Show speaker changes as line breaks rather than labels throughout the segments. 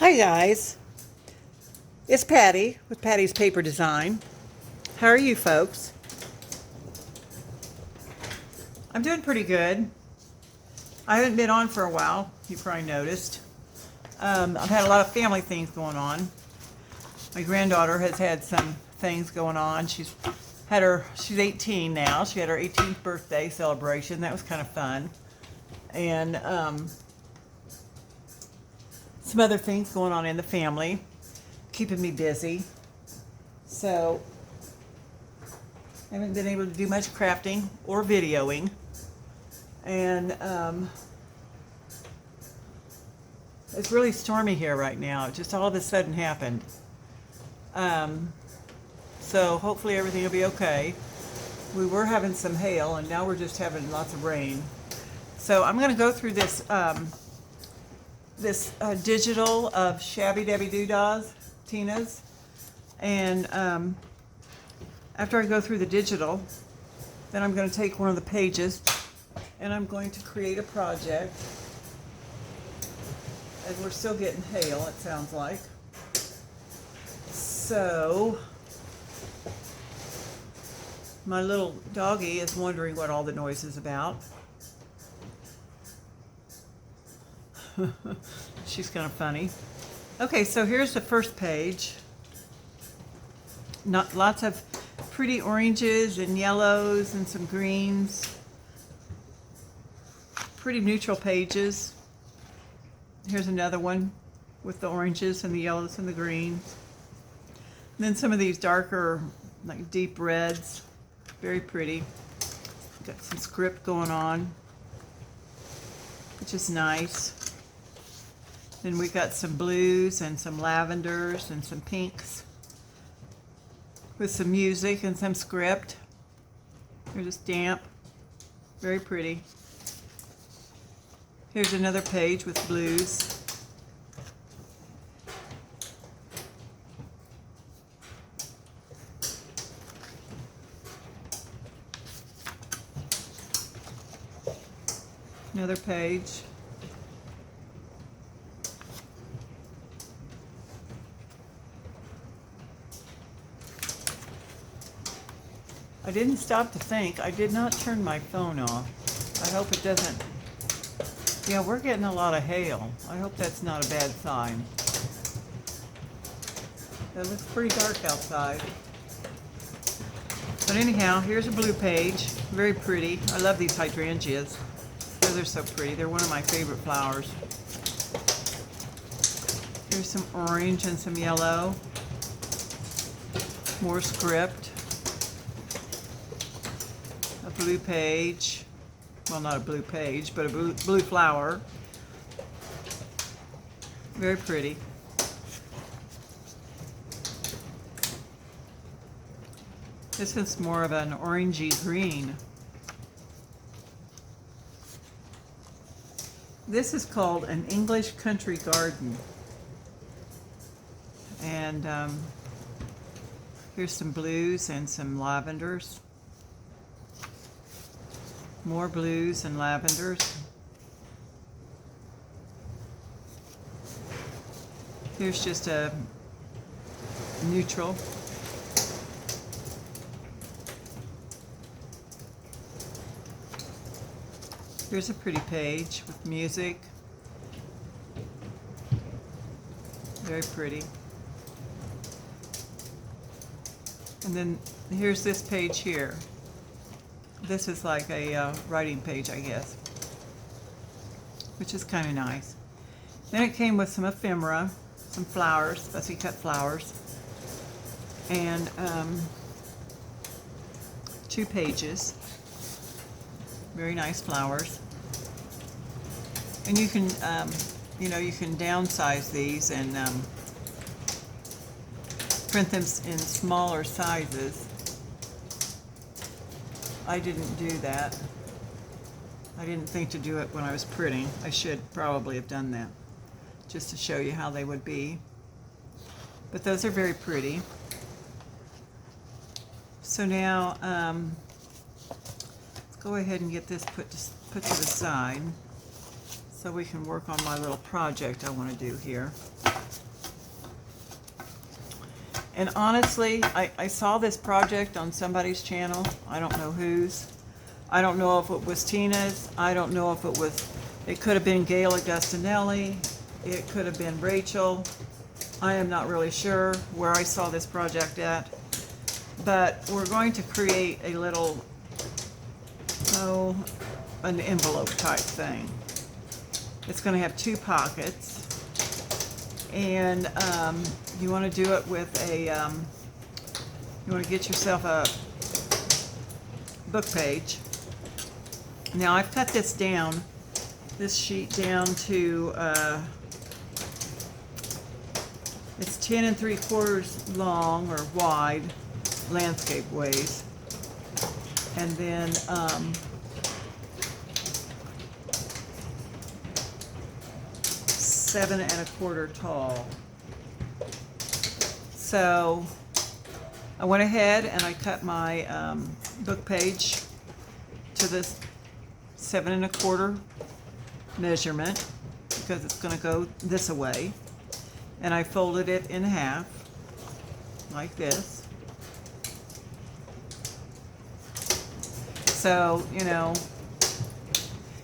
Hi guys, it's Patty with Patty's Paper Design. How are you folks? I'm doing pretty good. I haven't been on for a while, you probably noticed. I've had a lot of family things going on. My granddaughter has had some things going on. She's 18 now. She had her 18th birthday celebration. That was kind of fun. And some other things going on in the family, keeping me busy. So I haven't been able to do much crafting or videoing. And it's really stormy here right now. It just all of a sudden happened. So hopefully everything will be okay. We were having some hail and now we're just having lots of rain. So I'm going to go through this digital of Shabbydabbydoodah, Tina's, and after I go through the digital, then I'm going to take one of the pages and I'm going to create a project. And we're still getting hail, it sounds like. So my little doggie is wondering what all the noise is about. She's kind of funny. Okay, so here's the first page. Lots of pretty oranges and yellows and some greens. Pretty neutral pages. Here's another one with the oranges and the yellows and the greens. And then some of these darker, like deep reds. Very pretty. Got some script going on, which is nice. Then we got some blues and some lavenders and some pinks with some music and some script. They're just damp. Very pretty. Here's another page with blues. Another page. I didn't stop to think. I did not turn my phone off. I hope it doesn't. Yeah, we're getting a lot of hail. I hope that's not a bad sign. It looks pretty dark outside. But anyhow, here's a blue page. Very pretty. I love these hydrangeas. They're so pretty. They're one of my favorite flowers. Here's some orange and some yellow. More script. A blue page. Well, not a blue page, but a blue flower. Very pretty. This is more of an orangey green. This is called an English country garden. And here's some blues and some lavenders. More blues and lavenders. Here's just a neutral. Here's a pretty page with music. Very pretty. And then here's this page here. This is like a writing page, I guess, which is kind of nice. Then it came with some ephemera, some flowers, fussy cut flowers, and 2 pages. Very nice flowers. And you can, you can downsize these and print them in smaller sizes. I didn't do that. I didn't think to do it when I was printing. I should probably have done that, just to show you how they would be. But those are very pretty. So now, let's go ahead and get this put to the side so we can work on my little project I want to do here. And honestly, I saw this project on somebody's channel. I don't know whose. I don't know if it was Tina's. I don't know if it was, it could have been Gail Augustinelli. It could have been Rachel. I am not really sure where I saw this project at. But we're going to create a little, oh, an envelope type thing. It's going to have 2 pockets. And you want to do it with a, you want to get yourself a book page. Now I've cut this down, this sheet down to, it's 10 3/4 long or wide, landscape ways. And then 7 1/4 tall. So I went ahead and I cut my book page to this 7 1/4 measurement because it's going to go this away, and I folded it in half like this. So, you know,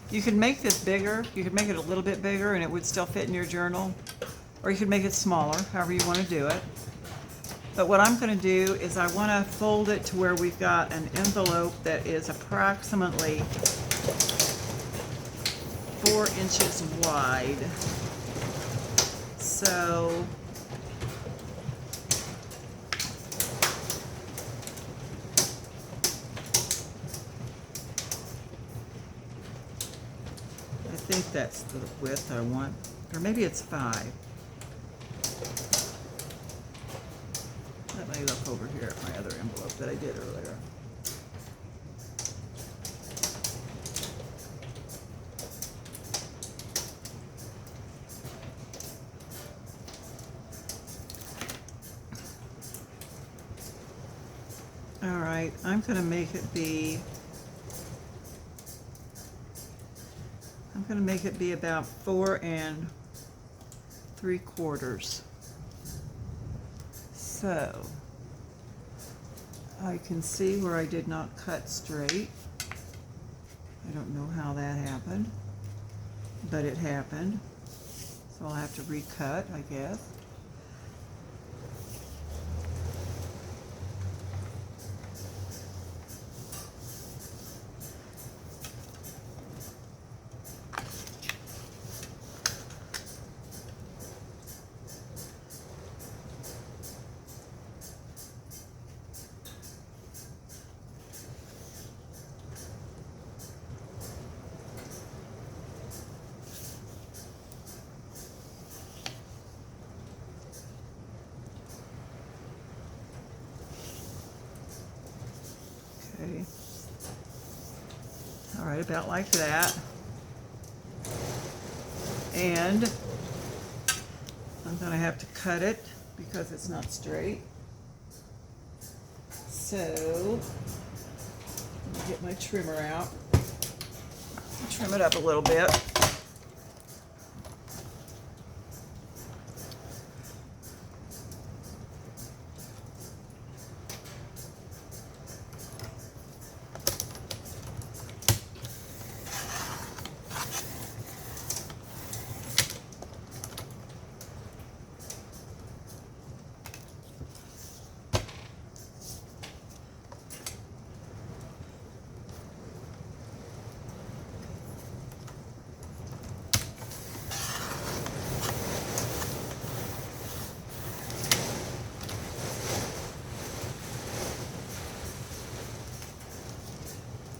you could make this bigger. You could make it a little bit bigger and it would still fit in your journal, or you could make it smaller, however you want to do it. But what I'm going to do is I want to fold it to where we've got an envelope that is approximately 4 inches wide. So I think that's the width I want, or maybe it's 5. Let me look over here at my other envelope that I did earlier. All right, I'm going to make it be, I'm going to make it be about 4 3/4. So I can see where I did not cut straight. I don't know how that happened, but it happened. So I'll have to recut, I guess. Okay. All right, about like that. And I'm going to have to cut it because it's not straight. So, let me get my trimmer out. Trim it up a little bit.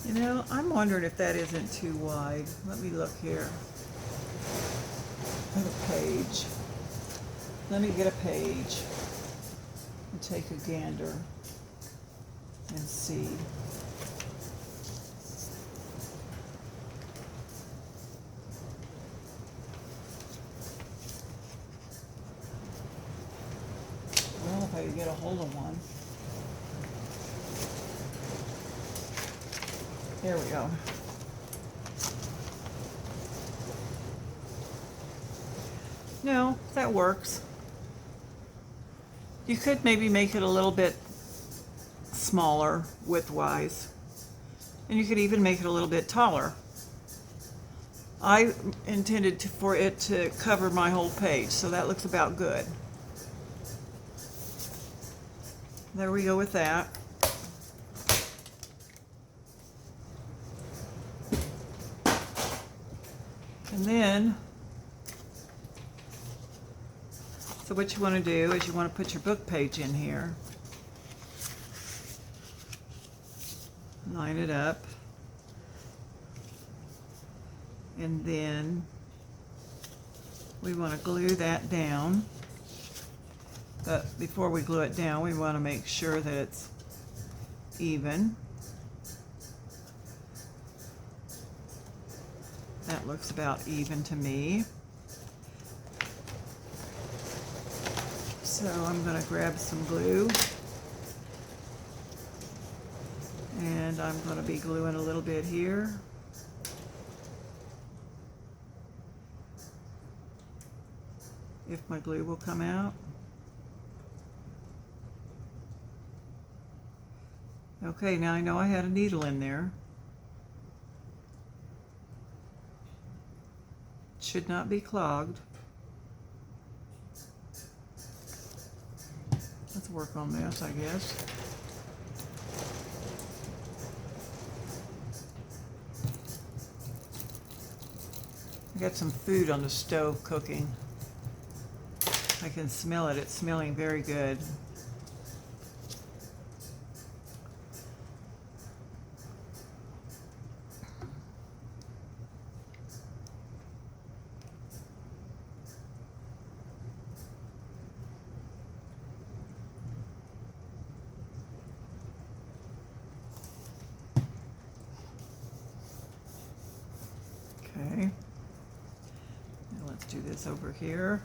You know, I'm wondering if that isn't too wide. Let me look here at a page. Let me get a page and take a gander and see. Well, if I could get a hold of one. There we go. No, that works. You could maybe make it a little bit smaller width-wise, and you could even make it a little bit taller. I intended for it to cover my whole page, so that looks about good. There we go with that. And then, so what you want to do is you want to put your book page in here. Line it up. And then we want to glue that down. But before we glue it down, we want to make sure that it's even. That looks about even to me. So I'm going to grab some glue, and I'm going to be gluing a little bit here. If my glue will come out. Okay, now I know I had a needle in there. It should not be clogged. Let's work on this, I guess. I got some food on the stove cooking. I can smell it. It's smelling very good. Okay. Now let's do this over here.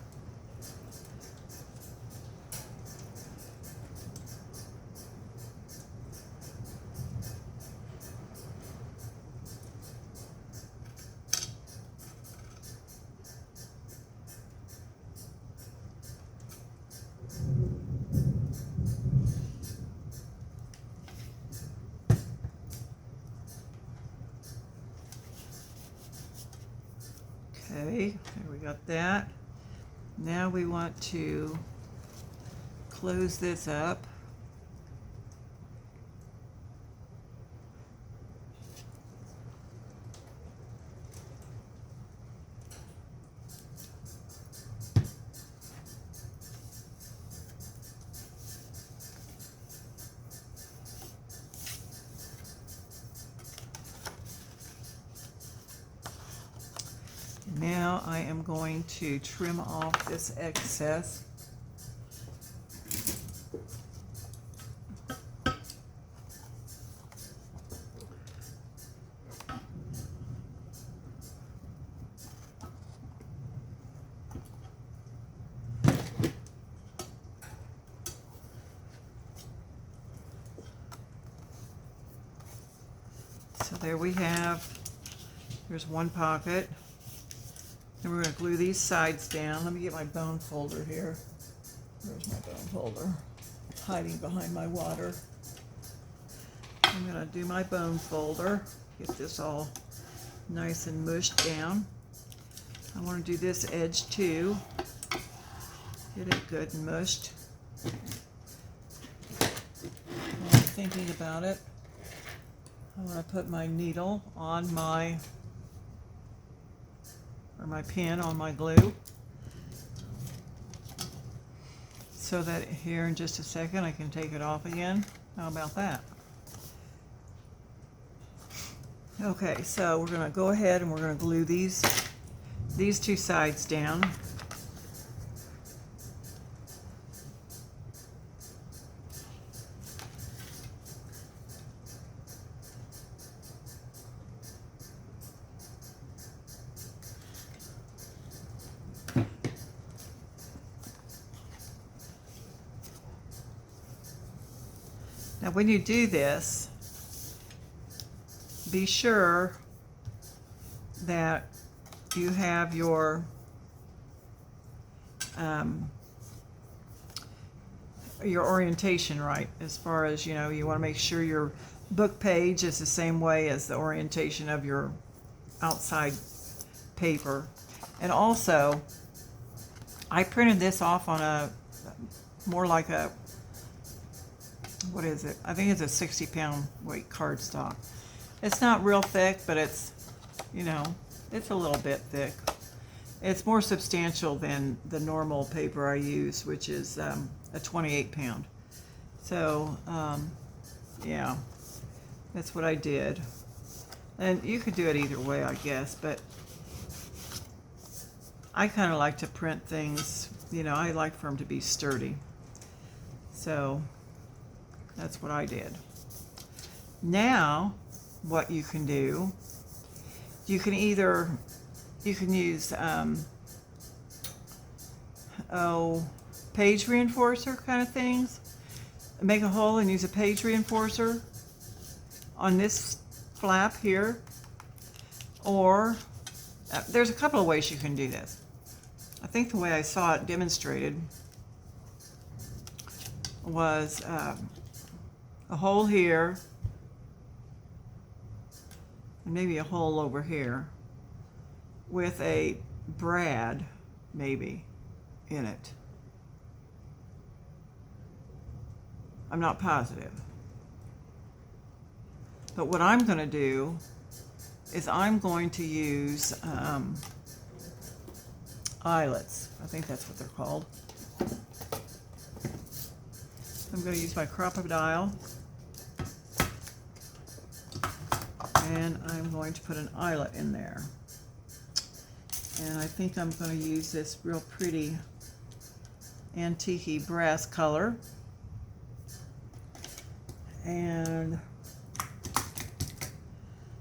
Okay, there we got that. Now we want to close this up. Now I am going to trim off this excess. So there we have, there's one pocket. And we're going to glue these sides down. Let me get my bone folder here. There's my bone folder. It's hiding behind my water. I'm going to do my bone folder. Get this all nice and mushed down. I want to do this edge too. Get it good and mushed. While I'm thinking about it, I want to put my needle on my pin on my glue, so that here in just a second I can take it off again. How about that? Okay, so we're going to go ahead and we're going to glue these two sides down. Now when you do this, be sure that you have your orientation right, as far as, you know, you want to make sure your book page is the same way as the orientation of your outside paper. And also, I printed this off on a, more like a, what is it? I think it's a 60-pound weight cardstock. It's not real thick, but it's, you know, it's a little bit thick. It's more substantial than the normal paper I use, which is a 28-pound. So, yeah, that's what I did. And you could do it either way, I guess, but I kind of like to print things, you know, I like for them to be sturdy. So that's what I did. Now, what you can do, you can either, you can use, page reinforcer kind of things. Make a hole and use a page reinforcer on this flap here. Or, there's a couple of ways you can do this. I think the way I saw it demonstrated was a hole here, and maybe a hole over here, with a brad, maybe, in it. I'm not positive. But what I'm going to do is I'm going to use eyelets. I think that's what they're called. I'm going to use my crocodile, and I'm going to put an eyelet in there. And I think I'm going to use this real pretty antique brass color. And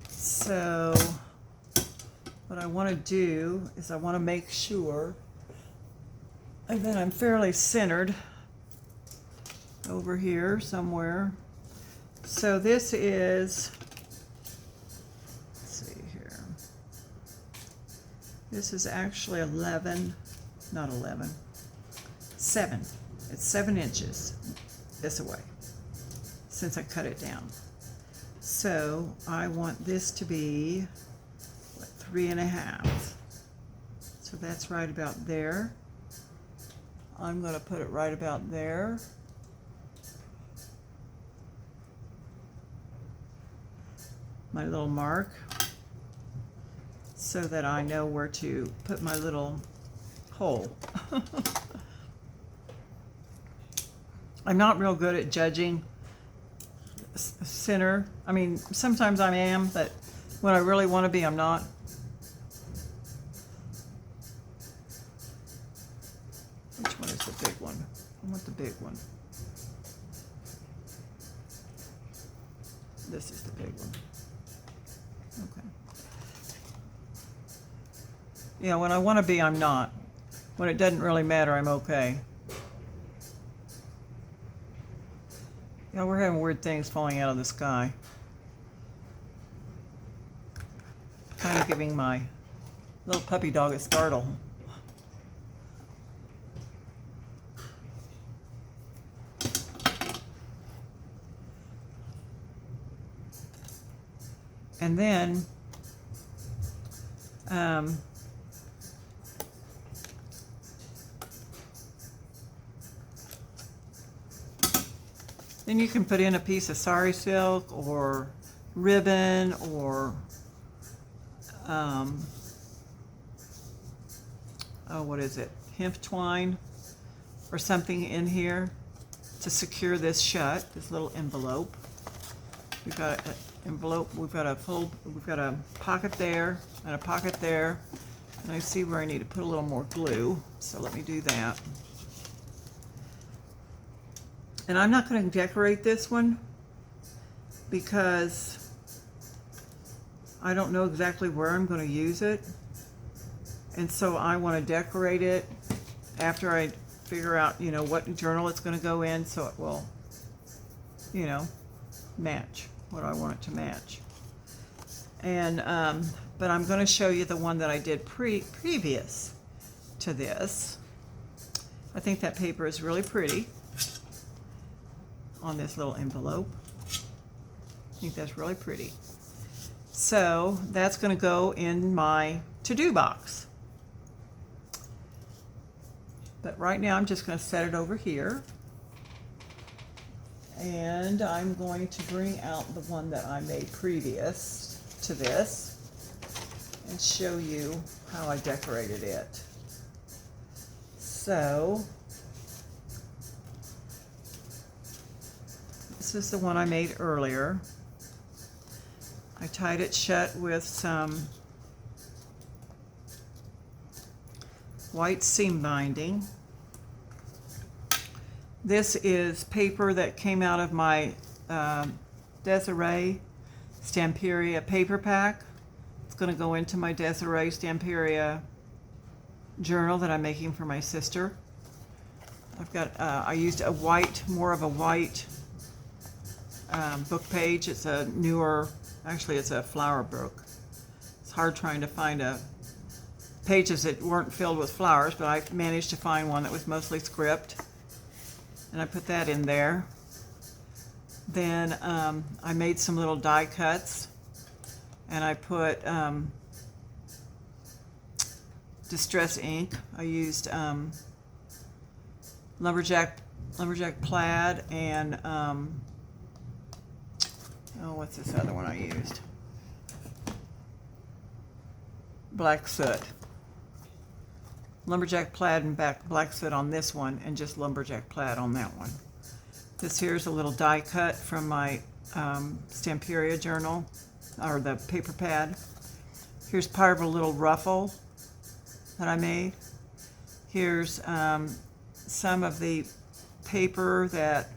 so what I want to do is I want to make sure that I'm fairly centered over here somewhere. So this is, let's see here, this is actually 7. It's 7 inches this away, since I cut it down. So I want this to be, what, 3.5. So that's right about there. I'm going to put it right about there. My little mark, so that I know where to put my little hole. I'm not real good at judging center. I mean, sometimes I am, but when I really want to be, I'm not. Which one is the big one? I want the big one. This is the big one. Okay. Yeah, when I want to be, I'm not. When it doesn't really matter, I'm okay. Yeah, we're having weird things falling out of the sky. Kind of giving my little puppy dog a startle. And then then you can put in a piece of sari silk or ribbon or what is it, hemp twine or something in here to secure this shut, this little envelope. We've got an envelope, we've got a pocket there and a pocket there, and I see where I need to put a little more glue, so let me do that. And I'm not going to decorate this one because I don't know exactly where I'm going to use it, and so I want to decorate it after I figure out, you know, what journal it's going to go in, so it will, you know, match what I want it to match. And but I'm going to show you the one that I did previous to this. I think that paper is really pretty. on this little envelope. I think that's really pretty. So that's going to go in my to-do box. But right now I'm just going to set it over here. And I'm going to bring out the one that I made previous to this and show you how I decorated it. So this is the one I made earlier. I tied it shut with some white seam binding. This is paper that came out of my Desiree Stamperia paper pack. It's going to go into my Desiree Stamperia journal that I'm making for my sister. I've got, I used a white, more of a white book page. It's a newer, actually it's a flower book. It's hard trying to find pages that weren't filled with flowers, but I managed to find one that was mostly script. And I put that in there. Then I made some little die cuts, and I put distress ink. I used lumberjack plaid and oh, what's this other one I used? Black soot. Lumberjack plaid and black soot on this one, and just lumberjack plaid on that one. This here's a little die cut from my Stamperia journal, or the paper pad. Here's part of a little ruffle that I made. Here's some of the paper that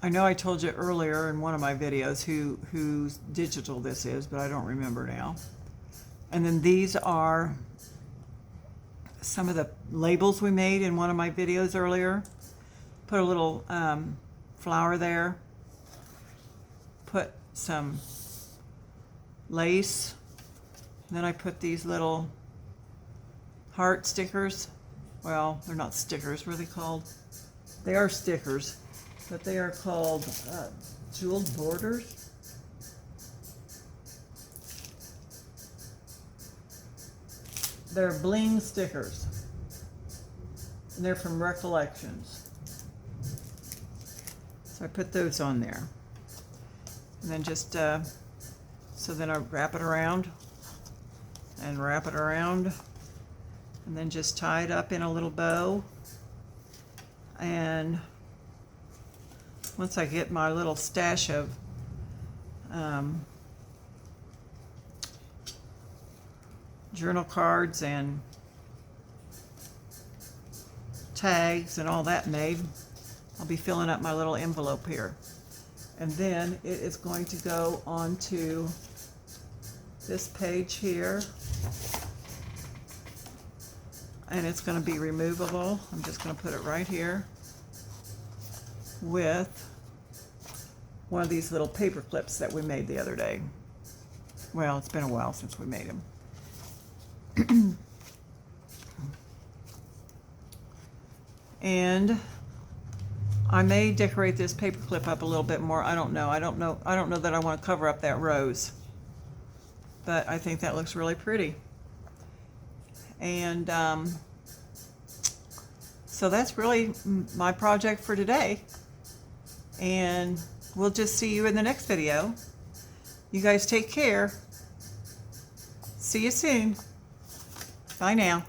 I know I told you earlier in one of my videos whose digital this is, but I don't remember now. And then these are some of the labels we made in one of my videos earlier. Put a little flower there. Put some lace. Then I put these little heart stickers. Well, they're not stickers. What are they called? They are stickers, but they are called jeweled borders. They're bling stickers, and they're from Recollections. So I put those on there, and then just so then I wrap it around and wrap it around, and then just tie it up in a little bow. And once I get my little stash of journal cards and tags and all that made, I'll be filling up my little envelope here. And then it is going to go onto this page here, and it's going to be removable. I'm just going to put it right here with one of these little paper clips that we made the other day. Well, it's been a while since we made them. And I may decorate this paper clip up a little bit more. I don't know that I want to cover up that rose, but I think that looks really pretty. And so that's really my project for today, and we'll just see you in the next video. You guys take care. See you soon. Bye now.